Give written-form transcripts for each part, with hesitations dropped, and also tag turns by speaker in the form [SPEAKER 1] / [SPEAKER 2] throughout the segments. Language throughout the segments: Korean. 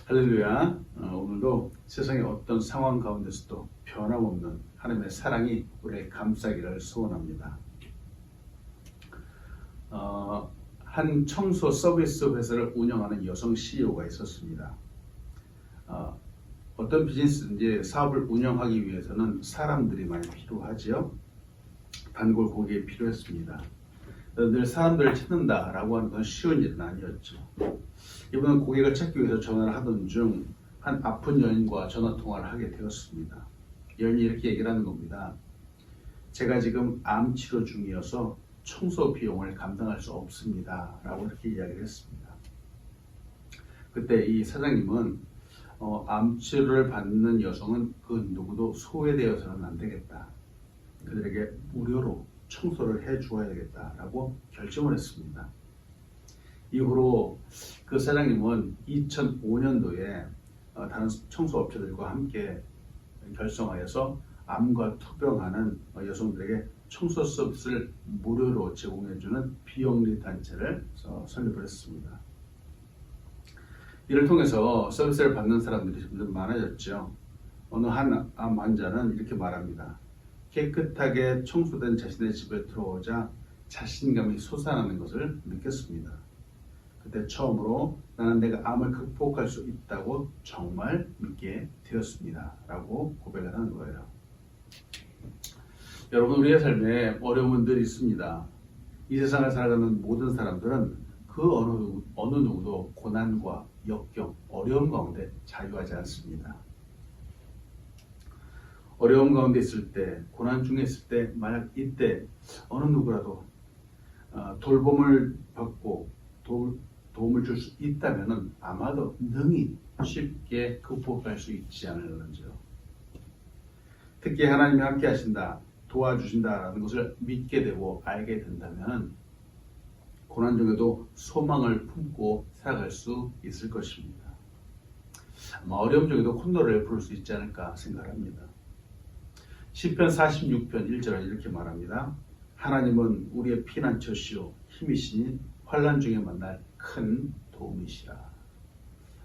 [SPEAKER 1] 할렐루야. 오늘도 세상의 어떤 상황 가운데서도 변함없는 하나님의 사랑이 우리를 감싸기를 소원합니다. 한 청소 서비스 회사를 운영하는 여성 CEO가 있었습니다. 어떤 비즈니스든지 사업을 운영하기 위해서는 사람들이 많이 필요하지요. 단골 고객이 필요했습니다. 늘 사람들을 찾는다라고 하는 건 쉬운 일은 아니었죠. 이분은 고객을 찾기 위해서 전화를 하던 중 한 아픈 여인과 전화 통화를 하게 되었습니다. 여인이 이렇게 얘기를 하는 겁니다. 제가 지금 암 치료 중이어서 청소 비용을 감당할 수 없습니다. 라고 이렇게 이야기를 했습니다. 그때 이 사장님은 암 치료를 받는 여성은 그 누구도 소외되어서는 안 되겠다. 그들에게 무료로 청소를 해 주어야 되겠다라고 결정을 했습니다. 이후로 그 사장님은 2005년도에 다른 청소업체들과 함께 결성하여서 암과 투병하는 여성들에게 청소 서비스를 무료로 제공해주는 비영리 단체를 설립을 했습니다. 이를 통해서 서비스를 받는 사람들이 점점 많아졌죠. 어느 한 암 환자는 이렇게 말합니다. 깨끗하게 청소된 자신의 집에 들어오자 자신감이 솟아나는 것을 느꼈습니다. 그때 처음으로 나는 내가 암을 극복할 수 있다고 정말 믿게 되었습니다. 라고 고백을 하는 거예요. 여러분, 우리의 삶에 어려움은 늘 있습니다. 이 세상을 살아가는 모든 사람들은 그 어느 누구도 고난과 역경, 어려움 가운데 자유하지 않습니다. 어려움 가운데 있을 때, 고난 중에 있을 때, 만약 이때 어느 누구라도 돌봄을 받고 도움을 줄 수 있다면 아마도 능히 쉽게 극복할 수 있지 않을런지요. 특히 하나님이 함께 하신다, 도와주신다라는 것을 믿게 되고 알게 된다면 고난 중에도 소망을 품고 살아갈 수 있을 것입니다. 아마 어려움 중에도 콧노래를 부를 수 있지 않을까 생각합니다. 시편 46편 1절에 이렇게 말합니다. 하나님은 우리의 피난처시오 힘이시니 환난 중에 만날 큰 도움이시라.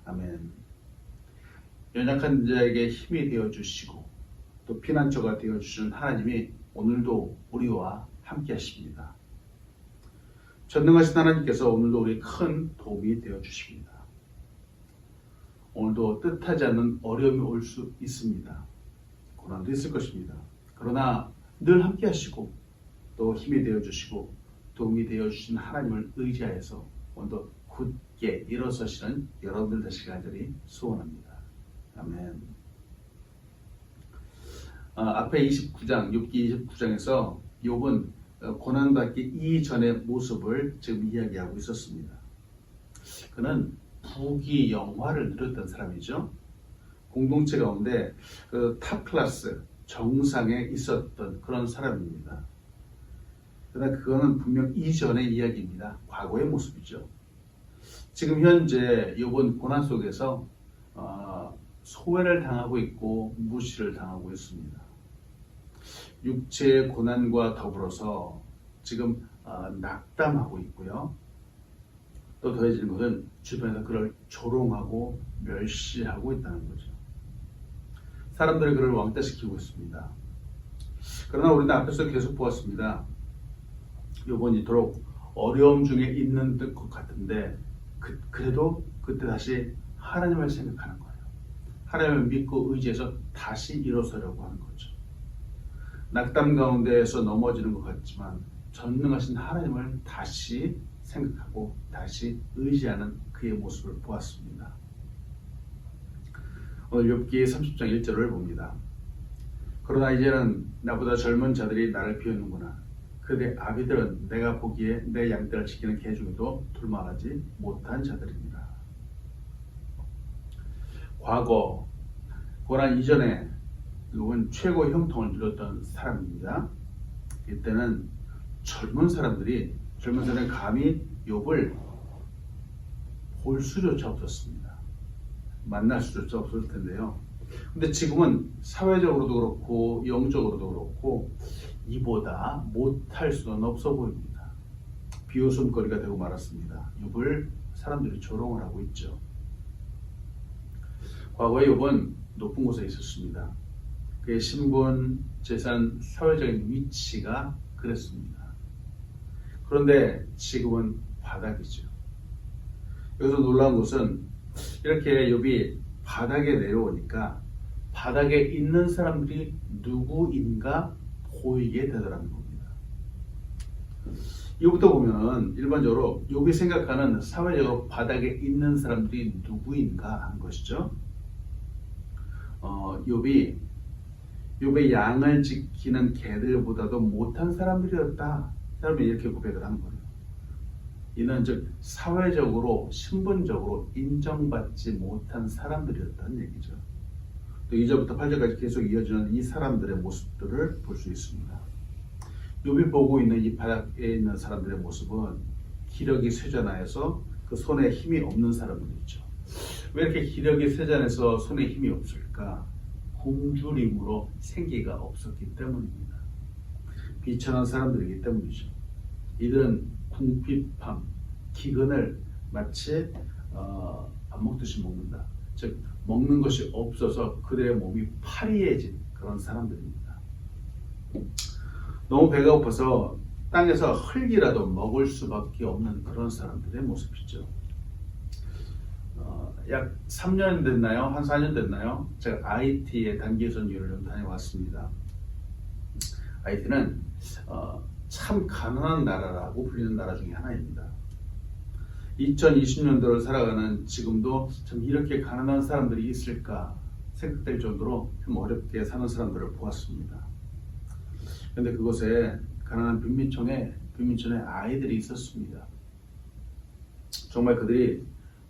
[SPEAKER 1] 아멘. 연약한 자에게 힘이 되어주시고 또 피난처가 되어주시는 하나님이 오늘도 우리와 함께 하십니다. 전능하신 하나님께서 오늘도 우리 큰 도움이 되어주십니다. 오늘도 뜻하지 않는 어려움이 올 수 있습니다. 고난도 있을 것입니다. 그러나 늘 함께 하시고 또 힘이 되어주시고 도움이 되어주신 하나님을 의지하여서 오늘도 굳게 일어서시는 여러분들 되시길 간절히 소원합니다. 아멘. 앞에 29장, 욥기 29장에서 욥은 고난받기 이전의 모습을 지금 이야기하고 있었습니다. 그는 부귀 영화를 누렸던 사람이죠. 공동체 가운데 탑 클래스, 정상에 있었던 그런 사람입니다. 그러나 그거는 분명 이전의 이야기입니다. 과거의 모습이죠. 지금 현재 욥은 고난 속에서 소외를 당하고 있고 무시를 당하고 있습니다. 육체의 고난과 더불어서 지금 낙담하고 있고요. 또 더해지는 것은 주변에서 그를 조롱하고 멸시하고 있다는 거죠. 사람들이 그를 왕따시키고 있습니다. 그러나 우리는 앞에서 계속 보았습니다. 욥은 이토록 어려움 중에 있는 것 같은데 그래도 그때 다시 하나님을 생각하는 거예요. 하나님을 믿고 의지해서 다시 일어서려고 하는 거죠. 낙담 가운데에서 넘어지는 것 같지만 전능하신 하나님을 다시 생각하고 다시 의지하는 그의 모습을 보았습니다. 오늘 욥기 30장 1절을 봅니다. 그러나 이제는 나보다 젊은 자들이 나를 비웃는구나. 그들의 아비들은 내가 보기에 내 양떼를 지키는 개 중에도 둘만하지 못한 자들입니다. 과거 고난 이전에 욥은 최고의 형통을 누렸던 사람입니다. 이때는 젊은 사람들이 감히 욥을 볼 수조차 없었습니다. 만날 수조차 없을 텐데요. 근데 지금은 사회적으로도 그렇고 영적으로도 그렇고 이보다 못할 수는 없어 보입니다. 비웃음거리가 되고 말았습니다. 욥을 사람들이 조롱을 하고 있죠. 과거에 욥은 높은 곳에 있었습니다. 그의 신분, 재산, 사회적인 위치가 그랬습니다. 그런데 지금은 바닥이죠. 여기서 놀라운 것은 이렇게 욥이 바닥에 내려오니까 바닥에 있는 사람들이 누구인가 보이게 되더라는 겁니다. 이것부터 보면 일반적으로 욥이 생각하는 사회적으로 바닥에 있는 사람들이 누구인가 하는 것이죠. 욥의 양을 지키는 개들보다도 못한 사람들이었다. 사람이 이렇게 고백을 하는 거예요. 이는 즉 사회적으로 신분적으로 인정받지 못한 사람들이었다는 얘기죠. 또 2절부터 8절까지 계속 이어지는 이 사람들의 모습들을 볼 수 있습니다. 욥이 보고 있는 이 바닥에 있는 사람들의 모습은 기력이 쇠잔하여서 그 손에 힘이 없는 사람들이죠. 왜 이렇게 기력이 쇠잔해서 손에 힘이 없을까? 굶주림으로 생기가 없었기 때문입니다. 비천한 사람들이기 때문이죠. 이들은 궁핍함, 기근을 마치 밥 먹듯이 먹는다. 즉 먹는 것이 없어서 그들의 몸이 파리해진 그런 사람들입니다. 너무 배가 고파서 땅에서 흙이라도 먹을 수밖에 없는 그런 사람들의 모습이죠. 약 3년 됐나요? 한 4년 됐나요? 제가 IT에 단기 전유를 좀 다녀왔습니다. IT는 참 가난한 나라라고 불리는 나라 중에 하나입니다. 2020년도를 살아가는 지금도 참 이렇게 가난한 사람들이 있을까 생각될 정도로 좀 어렵게 사는 사람들을 보았습니다. 그런데 그곳에 가난한 빈민촌에 아이들이 있었습니다. 정말 그들이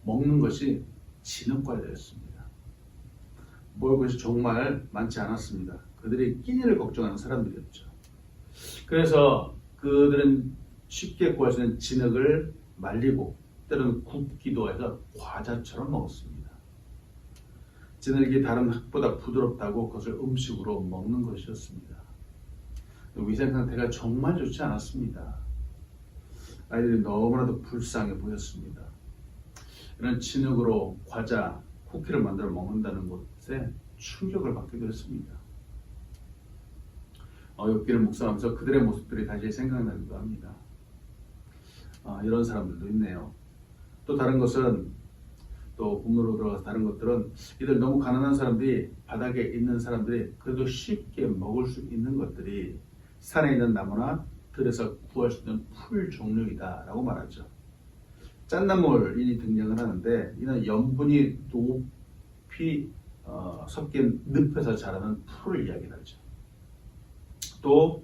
[SPEAKER 1] 먹는 것이 진흙과일이었습니다. 먹을 것이 정말 많지 않았습니다. 그들이 끼니를 걱정하는 사람들이었죠. 그래서 그들은 쉽게 구할 수 있는 진흙을 말리고 때로는 굽기도 해서 과자처럼 먹었습니다. 진흙이 다른 흙보다 부드럽다고 그것을 음식으로 먹는 것이었습니다. 위생 상태가 정말 좋지 않았습니다. 아이들이 너무나도 불쌍해 보였습니다. 이런 진흙으로 과자, 쿠키를 만들어 먹는다는 것에 충격을 받기도 했습니다. 욥기를 묵상하면서 그들의 모습들이 다시 생각나기도 합니다. 이런 사람들도 있네요. 또 다른 것은 또 본문으로 들어가서 다른 것들은 이들 너무 가난한 사람들이 바닥에 있는 사람들이 그래도 쉽게 먹을 수 있는 것들이 산에 있는 나무나 들에서 구할 수 있는 풀 종류이다 라고 말하죠. 짠나물이 등장을 하는데 이는 염분이 높이 섞인 늪에서 자라는 풀을 이야기하죠. 또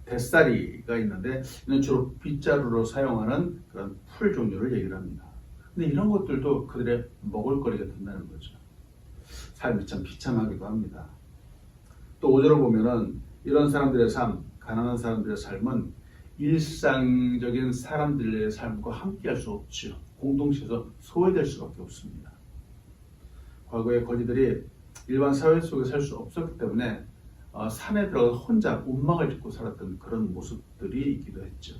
[SPEAKER 1] 뱃사리가 있는데 이는 주로 빗자루로 사용하는 그런 풀 종류를 얘기를 합니다. 근데 이런 것들도 그들의 먹을거리가 된다는 거죠. 삶이 참 비참하기도 합니다. 또 5절을 보면은 이런 사람들의 삶, 가난한 사람들의 삶은 일상적인 사람들의 삶과 함께할 수 없죠. 공동체에서 소외될 수밖에 없습니다. 과거에 거지들이 일반 사회 속에 살 수 없었기 때문에 산에 들어가서 혼자 움막을 짓고 살았던 그런 모습들이 있기도 했죠.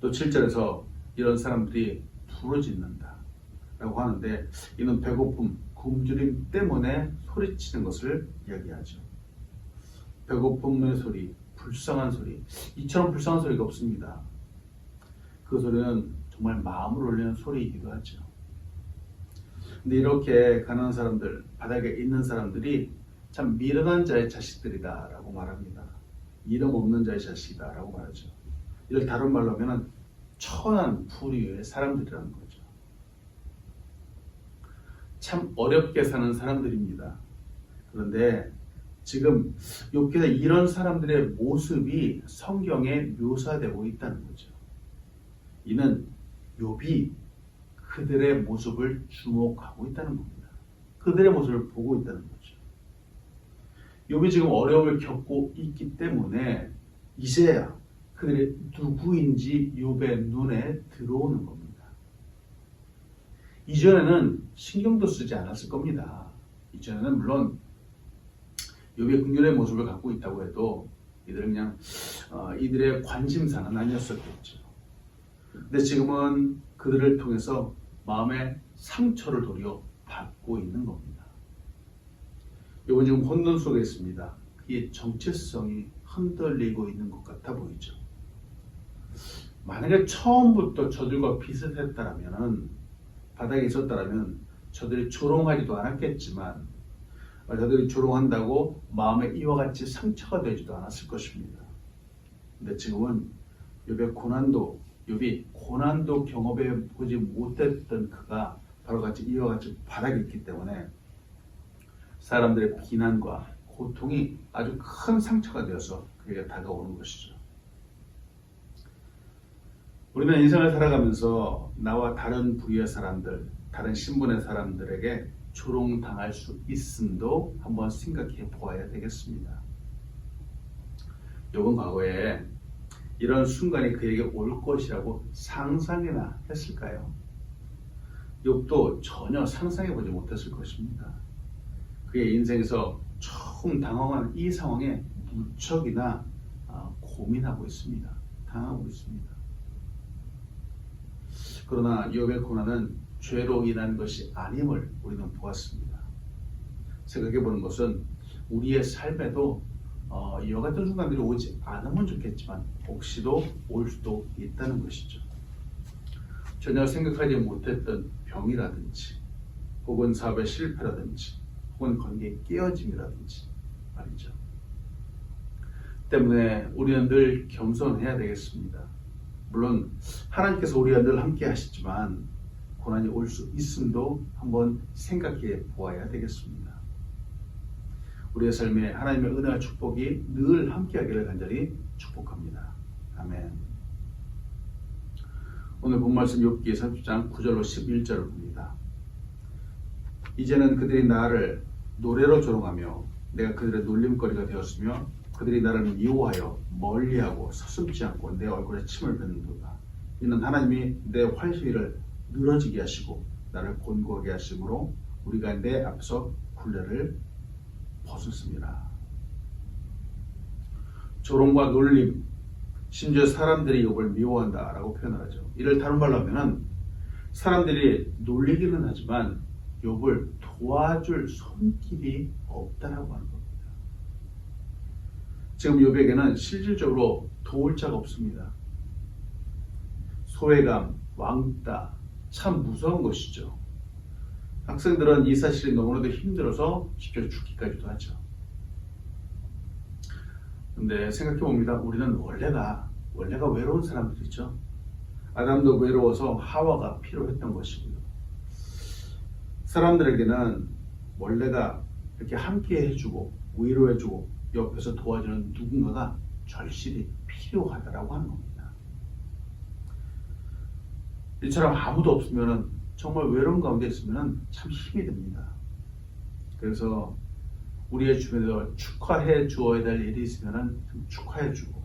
[SPEAKER 1] 또 7절에서 이런 사람들이 부르짖는다 라고 하는데 이는 배고픔, 굶주림 때문에 소리치는 것을 이야기하죠. 배고픔의 소리, 불쌍한 소리, 이처럼 불쌍한 소리가 없습니다. 그 소리는 정말 마음을 울리는 소리이기도 하죠. 근데 이렇게 가난한 사람들, 바닥에 있는 사람들이 참 미련한 자의 자식들이다 라고 말합니다. 이름 없는 자의 자식이다 라고 말하죠. 이를 다른 말로 하면 천한 부류의 사람들이라는 거죠. 참 어렵게 사는 사람들입니다. 그런데 지금 욥기에 이런 사람들의 모습이 성경에 묘사되고 있다는 거죠. 이는 욥이 그들의 모습을 주목하고 있다는 겁니다. 그들의 모습을 보고 있다는 거죠. 욥이 지금 어려움을 겪고 있기 때문에 이제야 그들이 누구인지 욥의 눈에 들어오는 겁니다. 이전에는 신경도 쓰지 않았을 겁니다. 이전에는 물론 욥의 긍휼의 모습을 갖고 있다고 해도 이들은 그냥 이들의 관심사는 아니었었겠죠. 근데 지금은 그들을 통해서 마음의 상처를 도리어 받고 있는 겁니다. 이건 지금 혼돈 속에 있습니다. 그의 정체성이 흔들리고 있는 것 같아 보이죠. 만약에 처음부터 저들과 비슷했다면, 바닥에 있었다면 저들이 조롱하지도 않았겠지만 저들이 조롱한다고 마음에 이와 같이 상처가 되지도 않았을 것입니다. 근데 지금은 욥이 고난도 경험해 보지 못했던 그가 바로 같이 이와 같이 바닥에 있기 때문에 사람들의 비난과 고통이 아주 큰 상처가 되어서 그에게 다가오는 것이죠. 우리는 인생을 살아가면서 나와 다른 부류의 사람들, 다른 신분의 사람들에게 조롱당할 수 있음도 한번 생각해 보아야 되겠습니다. 욥은 과거에 이런 순간이 그에게 올 것이라고 상상이나 했을까요? 욥도 전혀 상상해 보지 못했을 것입니다. 그의 인생에서 처음 당황한 이 상황에 무척이나 고민하고 있습니다. 당하고 있습니다. 그러나 욥의 고난은 죄로 인한 것이 아님을 우리는 보았습니다. 생각해 보는 것은 우리의 삶에도 이와 같은 순간들이 오지 않으면 좋겠지만 혹시도 올 수도 있다는 것이죠. 전혀 생각하지 못했던 병이라든지 혹은 사업의 실패라든지 혹은 관계의 깨어짐이라든지 말이죠. 때문에 우리는 늘 겸손해야 되겠습니다. 물론 하나님께서 우리와 늘 함께 하시지만 고난이 올 수 있음도 한번 생각해 보아야 되겠습니다. 우리의 삶에 하나님의 은혜와 축복이 늘 함께하기를 간절히 축복합니다. 아멘. 오늘 본 말씀 욥기 30장 9절로 11절을 봅니다. 이제는 그들이 나를 노래로 조롱하며 내가 그들의 놀림거리가 되었으며 그들이 나를 미워하여 멀리하고 서슴지 않고 내 얼굴에 침을 뱉는도다. 이는 하나님이 내 활시위를 늘어지게 하시고 나를 곤고하게 하심으로 우리가 내 앞에서 굴레를 벗었습니다. 조롱과 놀림, 심지어 사람들이 욥을 미워한다라고 표현을 하죠. 이를 다른 말로 하면은 사람들이 놀리기는 하지만 욥을 도와줄 손길이 없다라고 하는 겁니다. 지금 욥에게는 실질적으로 도울 자가 없습니다. 소외감, 왕따, 참 무서운 것이죠. 학생들은 이 사실이 너무나도 힘들어서 쉽게 죽기까지도 하죠. 근데 생각해 봅니다. 우리는 원래가 외로운 사람들이죠. 아담도 외로워서 하와가 필요했던 것이고요. 사람들에게는 원래가 이렇게 함께 해주고 위로해주고 옆에서 도와주는 누군가가 절실히 필요하다라고 하는 겁니다. 이처럼 아무도 없으면 정말 외로운 가운데 있으면 참 힘이 듭니다. 그래서 우리의 주변에서 축하해 주어야 될 일이 있으면 축하해 주고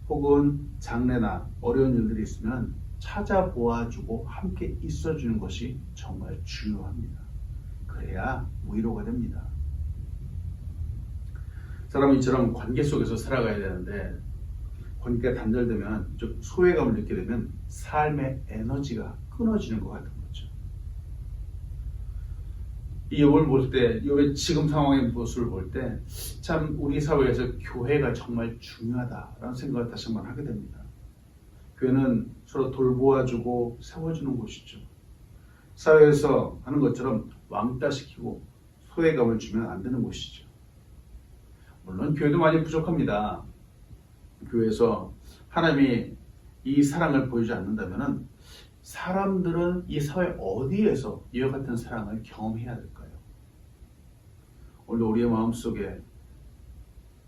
[SPEAKER 1] 혹은 장례나 어려운 일들이 있으면 찾아보아 주고 함께 있어 주는 것이 정말 중요합니다. 그래야 위로가 됩니다. 사람은 이처럼 관계 속에서 살아가야 되는데 관계가 단절되면 즉 소외감을 느끼게 되면 삶의 에너지가 끊어지는 것 같은 거죠. 이 욥을 볼 때, 욥의 지금 상황의 모습을 볼 때 참 우리 사회에서 교회가 정말 중요하다라는 생각을 다시 한번 하게 됩니다. 교회는 서로 돌보아주고 세워주는 곳이죠. 사회에서 하는 것처럼 왕따시키고 소외감을 주면 안 되는 곳이죠. 물론 교회도 많이 부족합니다. 교회에서 하나님이 이 사랑을 보여주지 않는다면 사람들은 이 사회 어디에서 이와 같은 사랑을 경험해야 될까요? 오늘 우리의 마음속에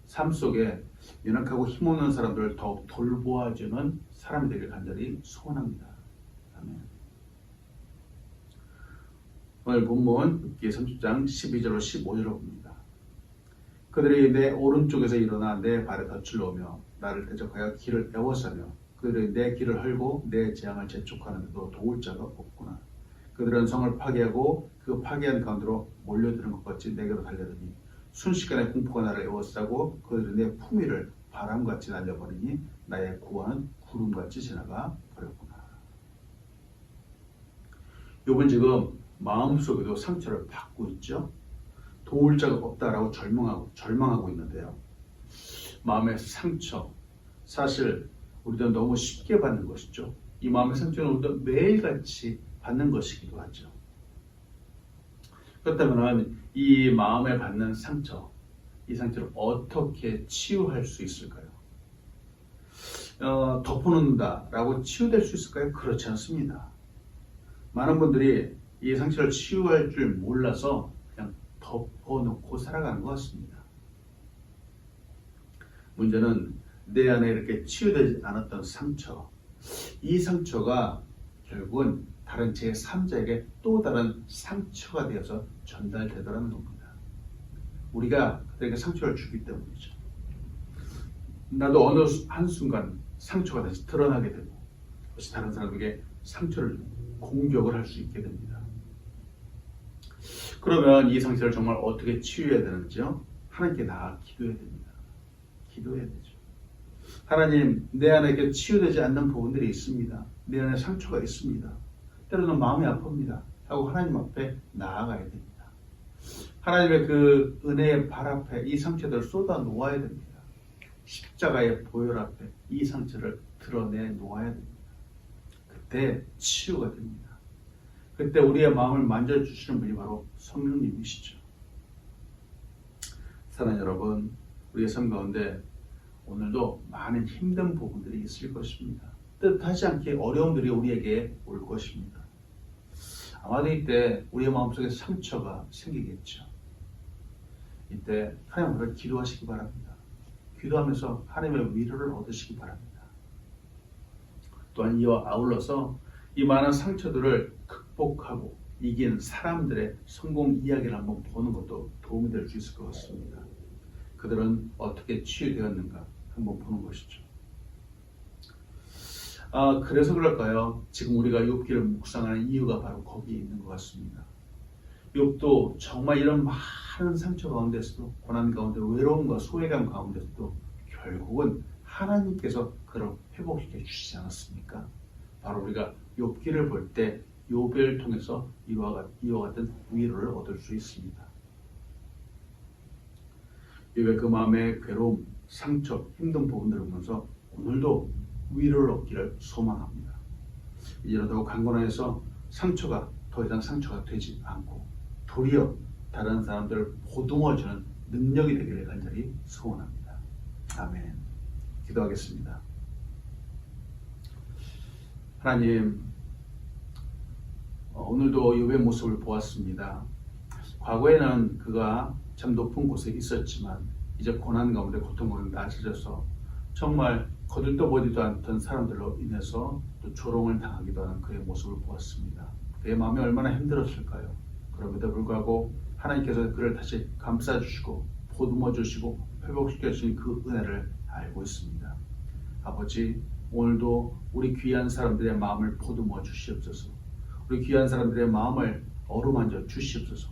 [SPEAKER 1] 삶 속에 연약하고 힘없는 사람들을 더욱 돌보아주는 사람이 되길 간절히 소원합니다. 아멘. 오늘 본문 욥기 30장 12절로 15절을 봅니다. 그들이 내 오른쪽에서 일어나 내 발에 덫을 놓으며 나를 대적하여 길을 애워싸며 그들이 내 길을 헐고 내 재앙을 재촉하는데도 도울 자가 없구나. 그들은 성을 파괴하고 그 파괴한 가운데로 몰려드는 것 같이 내게로 달려드니 순식간에 공포가 나를 애워싸고 그들이 내 품 위를 바람같이 날려버리니 나의 구원은 구름같이 지나가 버렸구나. 욥은 지금 마음속에도 상처를 받고 있죠. 도울 자가 없다라고 절망하고 있는데요. 마음의 상처, 사실 우리도 너무 쉽게 받는 것이죠. 이 마음의 상처는 우리도 매일같이 받는 것이기도 하죠. 그렇다면 이 마음에 받는 상처, 이 상처를 어떻게 치유할 수 있을까요? 덮어놓는다라고 치유될 수 있을까요? 그렇지 않습니다. 많은 분들이 이 상처를 치유할 줄 몰라서 그냥 덮어놓고 살아가는 것 같습니다. 문제는 내 안에 이렇게 치유되지 않았던 상처, 이 상처가 결국은 다른 제3자에게 또 다른 상처가 되어서 전달되더라는 겁니다. 우리가 그들에게 상처를 주기 때문이죠. 나도 어느 한순간 상처가 다시 드러나게 되고 다시 다른 사람에게 상처를 공격을 할 수 있게 됩니다. 그러면 이 상처를 정말 어떻게 치유해야 되는지요? 하나님께 나아 기도해야 됩니다. 기도해야 되죠. 하나님, 내 안에 치유되지 않는 부분들이 있습니다. 내 안에 상처가 있습니다. 때로는 마음이 아픕니다. 하고 하나님 앞에 나아가야 됩니다. 하나님의 그 은혜의 발 앞에 이 상처들을 쏟아 놓아야 됩니다. 십자가의 보혈 앞에 이 상처를 드러내 놓아야 됩니다. 그때 치유가 됩니다. 그때 우리의 마음을 만져주시는 분이 바로 성령님이시죠. 사랑하는 여러분, 우리의 삶 가운데 오늘도 많은 힘든 부분들이 있을 것입니다. 뜻하지 않게 어려움들이 우리에게 올 것입니다. 아마도 이때 우리의 마음속에 상처가 생기겠죠. 이때 하나님 앞에 기도하시기 바랍니다. 기도하면서 하나님의 위로를 얻으시기 바랍니다. 또한 이와 아울러서 이 많은 상처들을 극복하고 이긴 사람들의 성공 이야기를 한번 보는 것도 도움이 될 수 있을 것 같습니다. 그들은 어떻게 치유되었는가 한번 보는 것이죠. 그래서 그럴까요? 지금 우리가 욥기를 묵상하는 이유가 바로 거기에 있는 것 같습니다. 욥도 정말 이런 많은 상처 가운데서도 고난 가운데 외로움과 소외감 가운데서도 결국은 하나님께서 그를 회복시켜 주시지 않았습니까? 바로 우리가 욥기를 볼 때 욥을 통해서 이와 같은 위로를 얻을 수 있습니다. 욥의 그 마음의 괴로움, 상처, 힘든 부분들을 보면서 오늘도 위로를 얻기를 소망합니다. 이러다가 강건하에서 상처가 더 이상 상처가 되지 않고 도리어 다른 사람들을 보듬어주는 능력이 되기를 간절히 소원합니다. 아멘. 기도하겠습니다. 하나님, 오늘도 욥의 모습을 보았습니다. 과거에는 그가 참 높은 곳에 있었지만 이제 고난 가운데 고통 가운데 낮아져서 정말 거들떠보지도 않던 사람들로 인해서 또 조롱을 당하기도 하는 그의 모습을 보았습니다. 그의 마음이 얼마나 힘들었을까요? 그럼에도 불구하고 하나님께서 그를 다시 감싸주시고 보듬어주시고 회복시켜주신 그 은혜를 알고 있습니다. 아버지, 오늘도 우리 귀한 사람들의 마음을 보듬어 주시옵소서. 우리 귀한 사람들의 마음을 어루만져 주시옵소서.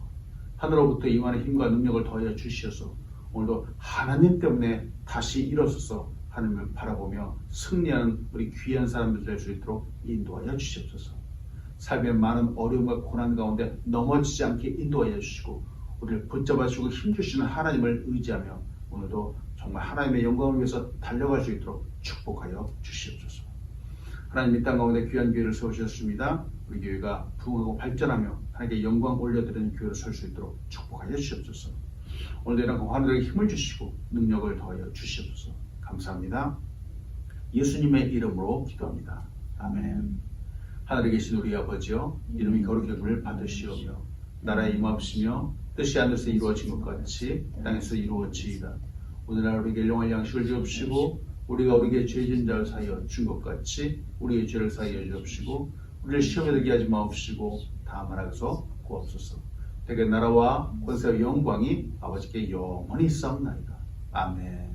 [SPEAKER 1] 하늘로부터 임하는 힘과 능력을 더하여 주시어서 오늘도 하나님 때문에 다시 일어서서 하나님을 바라보며 승리하는 우리 귀한 사람들 될 수 있도록 인도하여 주시옵소서. 삶의 많은 어려움과 고난 가운데 넘어지지 않게 인도하여 주시고 우리를 붙잡아 주시고 힘주시는 하나님을 의지하며 오늘도 정말 하나님의 영광을 위해서 달려갈 수 있도록 축복하여 주시옵소서. 하나님, 이 땅 가운데 귀한 교회를 세우셨습니다. 우리 교회가 부흥하고 발전하며 하나님께 영광 올려드리는 교회로 설 수 있도록 축복하여 주시옵소서. 오늘도 이런 하늘에게 힘을 주시고 능력을 더하여 주시옵소서. 감사합니다. 예수님의 이름으로 기도합니다. 아멘. 하늘에 계신 우리 아버지여, 이름이 거룩함을 받으시오며 나라에 임하옵시며 뜻이 하늘에서 이루어진 것 같이 땅에서 이루어지이다. 오늘날 우리에게 일용할 양식을 주옵시고 우리가 우리에게 죄진 자를 사하여 준 것 같이 우리의 죄를 사하여 주옵시고 우리를 시험에 들게 하지 마옵시고 다만 악에서 구하옵소서. 대개 나라와 권세와 영광이 아버지께 영원히 있사옵나이다. 아멘.